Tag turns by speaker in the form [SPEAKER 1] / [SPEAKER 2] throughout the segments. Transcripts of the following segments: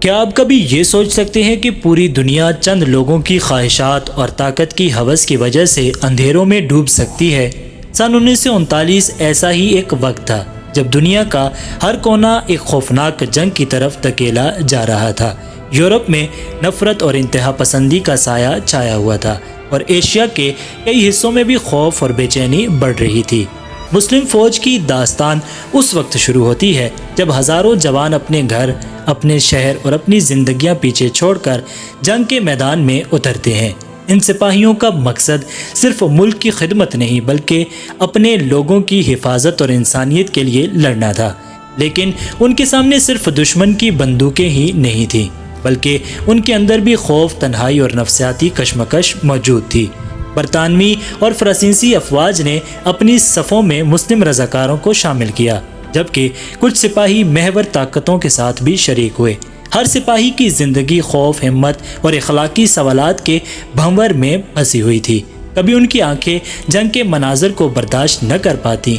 [SPEAKER 1] کیا آپ کبھی یہ سوچ سکتے ہیں کہ پوری دنیا چند لوگوں کی خواہشات اور طاقت کی ہوس کی وجہ سے اندھیروں میں ڈوب سکتی ہے؟ سن 1939 ایسا ہی ایک وقت تھا جب دنیا کا ہر کونا ایک خوفناک جنگ کی طرف دھکیلا جا رہا تھا۔ یورپ میں نفرت اور انتہا پسندی کا سایہ چھایا ہوا تھا اور ایشیا کے کئی حصوں میں بھی خوف اور بے چینی بڑھ رہی تھی۔ مسلم فوج کی داستان اس وقت شروع ہوتی ہے جب ہزاروں جوان اپنے گھر، اپنے شہر اور اپنی زندگیاں پیچھے چھوڑ کر جنگ کے میدان میں اترتے ہیں۔ ان سپاہیوں کا مقصد صرف ملک کی خدمت نہیں بلکہ اپنے لوگوں کی حفاظت اور انسانیت کے لیے لڑنا تھا۔ لیکن ان کے سامنے صرف دشمن کی بندوقیں ہی نہیں تھیں بلکہ ان کے اندر بھی خوف، تنہائی اور نفسیاتی کشمکش موجود تھی۔ برطانوی اور فرانسیسی افواج نے اپنی صفوں میں مسلم رضاکاروں کو شامل کیا، جبکہ کچھ سپاہی محور طاقتوں کے ساتھ بھی شریک ہوئے۔ ہر سپاہی کی زندگی خوف، ہمت اور اخلاقی سوالات کے بھنور میں پھنسی ہوئی تھی۔ کبھی ان کی آنکھیں جنگ کے مناظر کو برداشت نہ کر پاتی،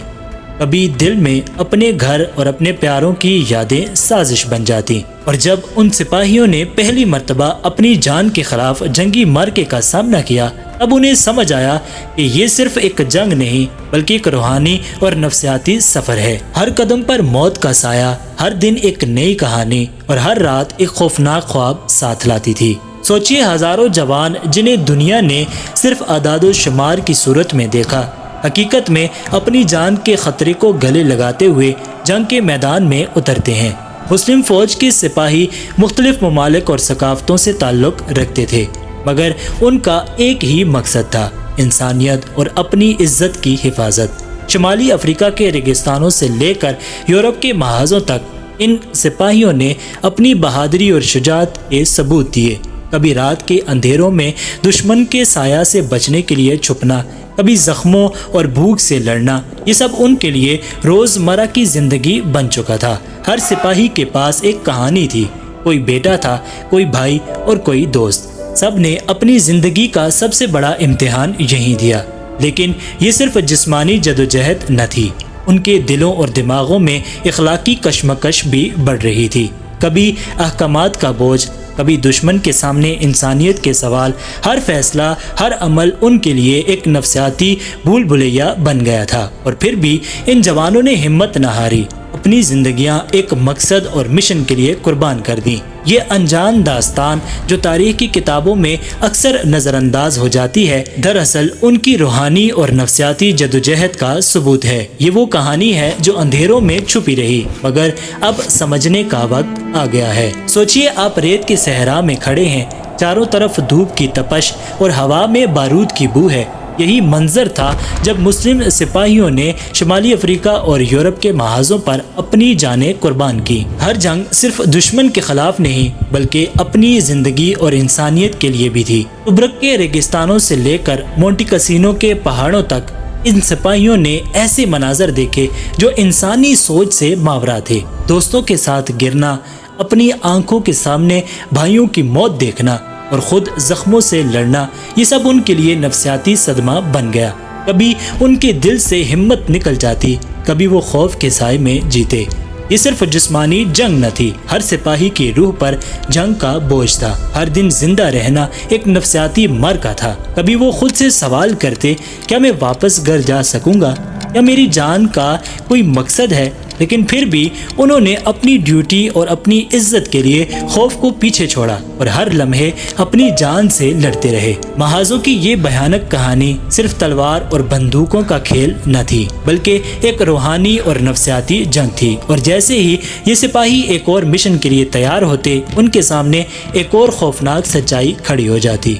[SPEAKER 1] کبھی دل میں اپنے گھر اور اپنے پیاروں کی یادیں سازش بن جاتی۔ اور جب ان سپاہیوں نے پہلی مرتبہ اپنی جان کے خلاف جنگی معرکے کا سامنا کیا، اب انہیں سمجھ آیا کہ یہ صرف ایک جنگ نہیں بلکہ ایک روحانی اور نفسیاتی سفر ہے۔ ہر قدم پر موت کا سایہ، ہر دن ایک نئی کہانی اور ہر رات ایک خوفناک خواب ساتھ لاتی تھی۔ سوچئے، ہزاروں جوان جنہیں دنیا نے صرف اعداد و شمار کی صورت میں دیکھا، حقیقت میں اپنی جان کے خطرے کو گلے لگاتے ہوئے جنگ کے میدان میں اترتے ہیں۔ مسلم فوج کے سپاہی مختلف ممالک اور ثقافتوں سے تعلق رکھتے تھے، مگر ان کا ایک ہی مقصد تھا: انسانیت اور اپنی عزت کی حفاظت۔ شمالی افریقہ کے ریگستانوں سے لے کر یورپ کے محاذوں تک ان سپاہیوں نے اپنی بہادری اور شجاعت کے ثبوت دیے۔ کبھی رات کے اندھیروں میں دشمن کے سایہ سے بچنے کے لیے چھپنا، کبھی زخموں اور بھوک سے لڑنا، یہ سب ان کے لیے روزمرہ کی زندگی بن چکا تھا۔ ہر سپاہی کے پاس ایک کہانی تھی، کوئی بیٹا تھا، کوئی بھائی اور کوئی دوست۔ سب نے اپنی زندگی کا سب سے بڑا امتحان یہیں دیا، لیکن یہ صرف جسمانی جدوجہد نہ تھی، ان کے دلوں اور دماغوں میں اخلاقی کشمکش بھی بڑھ رہی تھی۔ کبھی احکامات کا بوجھ، کبھی دشمن کے سامنے انسانیت کے سوال، ہر فیصلہ، ہر عمل ان کے لیے ایک نفسیاتی بھول بھلیا بن گیا تھا۔ اور پھر بھی ان جوانوں نے ہمت نہ ہاری، اپنی زندگیاں ایک مقصد اور مشن کے لیے قربان کر دیں۔ یہ انجان داستان جو تاریخ کی کتابوں میں اکثر نظر انداز ہو جاتی ہے، دراصل ان کی روحانی اور نفسیاتی جدوجہد کا ثبوت ہے۔ یہ وہ کہانی ہے جو اندھیروں میں چھپی رہی، مگر اب سمجھنے کا وقت آ گیا ہے۔ سوچئے، آپ ریت کے صحرا میں کھڑے ہیں، چاروں طرف دھوپ کی تپش اور ہوا میں بارود کی بو ہے۔ یہی منظر تھا جب مسلم سپاہیوں نے شمالی افریقہ اور یورپ کے محاذوں پر اپنی جانیں قربان کی۔ ہر جنگ صرف دشمن کے خلاف نہیں بلکہ اپنی زندگی اور انسانیت کے لیے بھی تھی۔ ٹبرک کے ریگستانوں سے لے کر مونٹی کسینو کے پہاڑوں تک ان سپاہیوں نے ایسے مناظر دیکھے جو انسانی سوچ سے ماورا تھے۔ دوستوں کے ساتھ گرنا، اپنی آنکھوں کے سامنے بھائیوں کی موت دیکھنا اور خود زخموں سے لڑنا، یہ سب ان کے لیے نفسیاتی صدمہ بن گیا۔ کبھی ان کے دل سے ہمت نکل جاتی، کبھی وہ خوف کے سائے میں جیتے۔ یہ صرف جسمانی جنگ نہ تھی، ہر سپاہی کی روح پر جنگ کا بوجھ تھا۔ ہر دن زندہ رہنا ایک نفسیاتی معرکہ تھا۔ کبھی وہ خود سے سوال کرتے، کیا میں واپس گھر جا سکوں گا؟ یا میری جان کا کوئی مقصد ہے؟ لیکن پھر بھی انہوں نے اپنی ڈیوٹی اور اپنی عزت کے لیے خوف کو پیچھے چھوڑا اور ہر لمحے اپنی جان سے لڑتے رہے۔ محاذوں کی یہ بھیانک کہانی صرف تلوار اور بندوقوں کا کھیل نہ تھی بلکہ ایک روحانی اور نفسیاتی جنگ تھی۔ اور جیسے ہی یہ سپاہی ایک اور مشن کے لیے تیار ہوتے، ان کے سامنے ایک اور خوفناک سچائی کھڑی ہو جاتی۔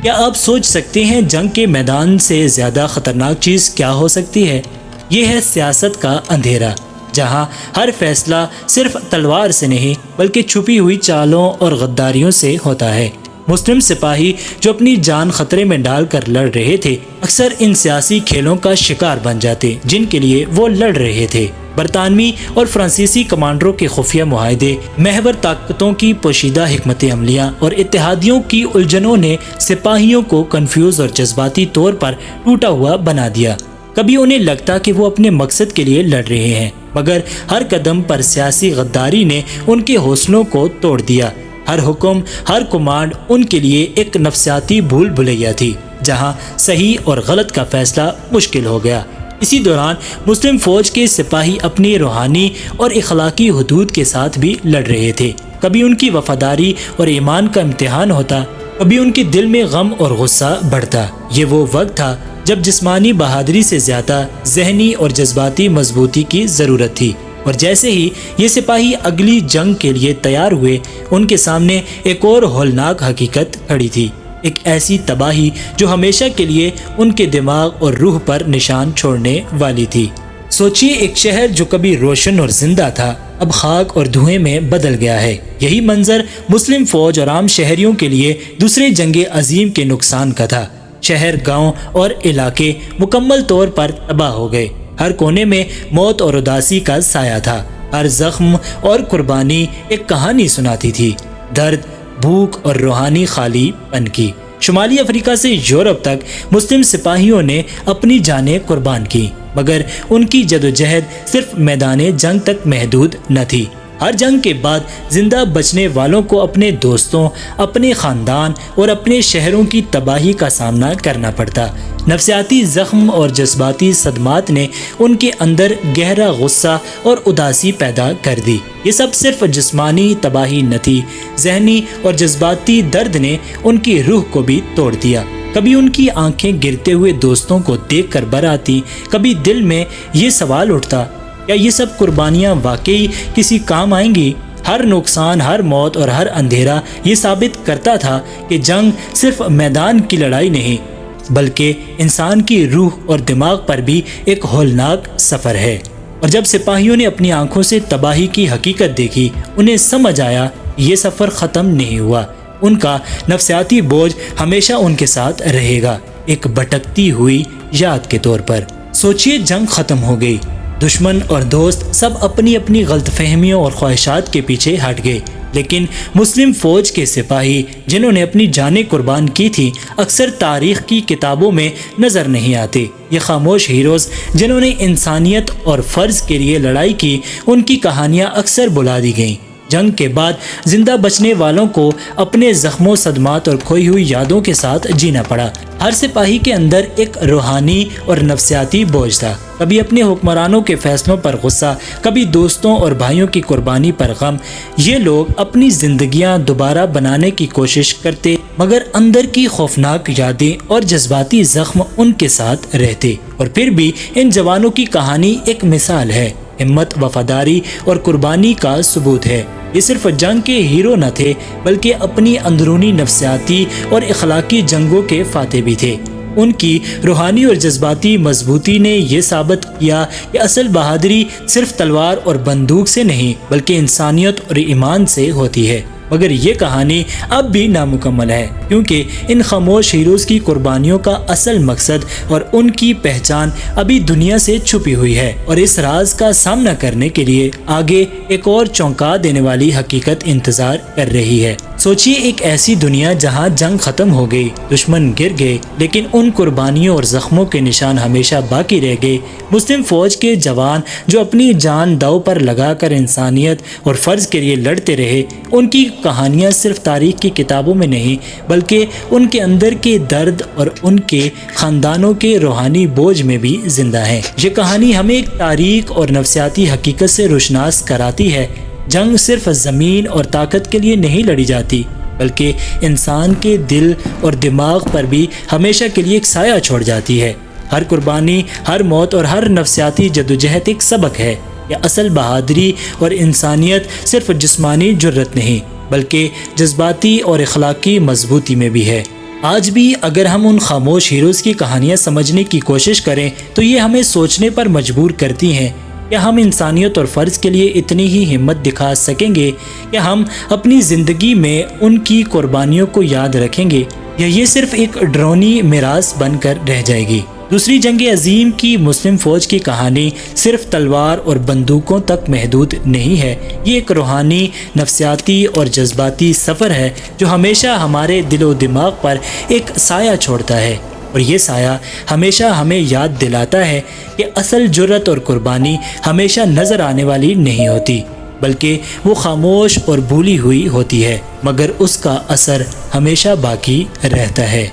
[SPEAKER 1] کیا آپ سوچ سکتے ہیں جنگ کے میدان سے زیادہ خطرناک چیز کیا ہو سکتی ہے؟ یہ ہے سیاست کا اندھیرا، جہاں ہر فیصلہ صرف تلوار سے نہیں بلکہ چھپی ہوئی چالوں اور غداریوں سے ہوتا ہے۔ مسلم سپاہی جو اپنی جان خطرے میں ڈال کر لڑ رہے تھے، اکثر ان سیاسی کھیلوں کا شکار بن جاتے جن کے لیے وہ لڑ رہے تھے۔ برطانوی اور فرانسیسی کمانڈروں کے خفیہ معاہدے، محور طاقتوں کی پوشیدہ حکمت عملیاں اور اتحادیوں کی الجھنوں نے سپاہیوں کو کنفیوز اور جذباتی طور پر ٹوٹا ہوا بنا دیا۔ کبھی انہیں لگتا کہ وہ اپنے مقصد کے لیے لڑ رہے ہیں، مگر ہر قدم پر سیاسی غداری نے ان کے حوصلوں کو توڑ دیا۔ ہر حکم، ہر کمانڈ ان کے لیے ایک نفسیاتی بھول بھلیا تھی، جہاں صحیح اور غلط کا فیصلہ مشکل ہو گیا۔ اسی دوران مسلم فوج کے سپاہی اپنی روحانی اور اخلاقی حدود کے ساتھ بھی لڑ رہے تھے۔ کبھی ان کی وفاداری اور ایمان کا امتحان ہوتا، کبھی ان کے دل میں غم اور غصہ بڑھتا۔ یہ وہ وقت تھا جب جسمانی بہادری سے زیادہ ذہنی اور جذباتی مضبوطی کی ضرورت تھی، اور جیسے ہی یہ سپاہی اگلی جنگ کے لیے تیار ہوئے، ان کے سامنے ایک اور ہولناک حقیقت کھڑی تھی، ایک ایسی تباہی جو ہمیشہ کے لیے ان کے دماغ اور روح پر نشان چھوڑنے والی تھی۔ سوچیے، ایک شہر جو کبھی روشن اور زندہ تھا، اب خاک اور دھوئیں میں بدل گیا ہے۔ یہی منظر مسلم فوج اور عام شہریوں کے لیے دوسرے جنگ عظیم کے نقصان کا تھا۔ شہر، گاؤں اور علاقے مکمل طور پر تباہ ہو گئے۔ ہر کونے میں موت اور اداسی کا سایہ تھا۔ ہر زخم اور قربانی ایک کہانی سناتی تھی، درد، بھوک اور روحانی خالی پن کی۔ شمالی افریقہ سے یورپ تک مسلم سپاہیوں نے اپنی جانیں قربان کی، مگر ان کی جدوجہد صرف میدان جنگ تک محدود نہ تھی۔ ہر جنگ کے بعد زندہ بچنے والوں کو اپنے دوستوں، اپنے خاندان اور اپنے شہروں کی تباہی کا سامنا کرنا پڑتا۔ نفسیاتی زخم اور جذباتی صدمات نے ان کے اندر گہرا غصہ اور اداسی پیدا کر دی۔ یہ سب صرف جسمانی تباہی نہ تھی، ذہنی اور جذباتی درد نے ان کی روح کو بھی توڑ دیا۔ کبھی ان کی آنکھیں گرتے ہوئے دوستوں کو دیکھ کر بھر آتی، کبھی دل میں یہ سوال اٹھتا، کیا یہ سب قربانیاں واقعی کسی کام آئیں گی؟ ہر نقصان، ہر موت اور ہر اندھیرا یہ ثابت کرتا تھا کہ جنگ صرف میدان کی لڑائی نہیں، بلکہ انسان کی روح اور دماغ پر بھی ایک ہولناک سفر ہے۔ اور جب سپاہیوں نے اپنی آنکھوں سے تباہی کی حقیقت دیکھی، انہیں سمجھ آیا یہ سفر ختم نہیں ہوا۔ ان کا نفسیاتی بوجھ ہمیشہ ان کے ساتھ رہے گا، ایک بھٹکتی ہوئی یاد کے طور پر۔ سوچئے، جنگ ختم ہو گئی، دشمن اور دوست سب اپنی اپنی غلط فہمیوں اور خواہشات کے پیچھے ہٹ گئے، لیکن مسلم فوج کے سپاہی جنہوں نے اپنی جانیں قربان کی تھی اکثر تاریخ کی کتابوں میں نظر نہیں آتے۔ یہ خاموش ہیروز جنہوں نے انسانیت اور فرض کے لیے لڑائی کی، ان کی کہانیاں اکثر بھلا دی گئیں۔ جنگ کے بعد زندہ بچنے والوں کو اپنے زخموں، صدمات اور کھوئی ہوئی یادوں کے ساتھ جینا پڑا۔ ہر سپاہی کے اندر ایک روحانی اور نفسیاتی بوجھ تھا، کبھی اپنے حکمرانوں کے فیصلوں پر غصہ، کبھی دوستوں اور بھائیوں کی قربانی پر غم۔ یہ لوگ اپنی زندگیاں دوبارہ بنانے کی کوشش کرتے، مگر اندر کی خوفناک یادیں اور جذباتی زخم ان کے ساتھ رہتے۔ اور پھر بھی ان جوانوں کی کہانی ایک مثال ہے، ہمت، وفاداری اور قربانی کا ثبوت ہے۔ یہ صرف جنگ کے ہیرو نہ تھے، بلکہ اپنی اندرونی نفسیاتی اور اخلاقی جنگوں کے فاتح بھی تھے۔ ان کی روحانی اور جذباتی مضبوطی نے یہ ثابت کیا کہ اصل بہادری صرف تلوار اور بندوق سے نہیں، بلکہ انسانیت اور ایمان سے ہوتی ہے۔ مگر یہ کہانی اب بھی نامکمل ہے، کیونکہ ان خاموش ہیروز کی قربانیوں کا اصل مقصد اور ان کی پہچان ابھی دنیا سے چھپی ہوئی ہے، اور اس راز کا سامنا کرنے کے لیے آگے ایک اور چونکا دینے والی حقیقت انتظار کر رہی ہے۔ سوچئے، ایک ایسی دنیا جہاں جنگ ختم ہو گئی، دشمن گر گئے، لیکن ان قربانیوں اور زخموں کے نشان ہمیشہ باقی رہ گئے۔ مسلم فوج کے جوان جو اپنی جان داؤ پر لگا کر انسانیت اور فرض کے لیے لڑتے رہے، ان کی کہانیاں صرف تاریخ کی کتابوں میں نہیں، بلکہ ان کے اندر کے درد اور ان کے خاندانوں کے روحانی بوجھ میں بھی زندہ ہیں۔ یہ کہانی ہمیں ایک تاریخ اور نفسیاتی حقیقت سے روشناس کراتی ہے۔ جنگ صرف زمین اور طاقت کے لیے نہیں لڑی جاتی، بلکہ انسان کے دل اور دماغ پر بھی ہمیشہ کے لیے ایک سایہ چھوڑ جاتی ہے۔ ہر قربانی، ہر موت اور ہر نفسیاتی جدوجہد ایک سبق ہے کہ اصل بہادری اور انسانیت صرف جسمانی جرت نہیں، بلکہ جذباتی اور اخلاقی مضبوطی میں بھی ہے۔ آج بھی اگر ہم ان خاموش ہیروز کی کہانیاں سمجھنے کی کوشش کریں تو یہ ہمیں سوچنے پر مجبور کرتی ہیں کہ ہم انسانیت اور فرض کے لیے اتنی ہی ہمت دکھا سکیں گے کہ ہم اپنی زندگی میں ان کی قربانیوں کو یاد رکھیں گے، یا یہ صرف ایک ڈرونی میراث بن کر رہ جائے گی۔ دوسری جنگ عظیم کی مسلم فوج کی کہانی صرف تلوار اور بندوقوں تک محدود نہیں ہے، یہ ایک روحانی، نفسیاتی اور جذباتی سفر ہے جو ہمیشہ ہمارے دل و دماغ پر ایک سایہ چھوڑتا ہے، اور یہ سایہ ہمیشہ ہمیں یاد دلاتا ہے کہ اصل جرت اور قربانی ہمیشہ نظر آنے والی نہیں ہوتی، بلکہ وہ خاموش اور بھولی ہوئی ہوتی ہے، مگر اس کا اثر ہمیشہ باقی رہتا ہے۔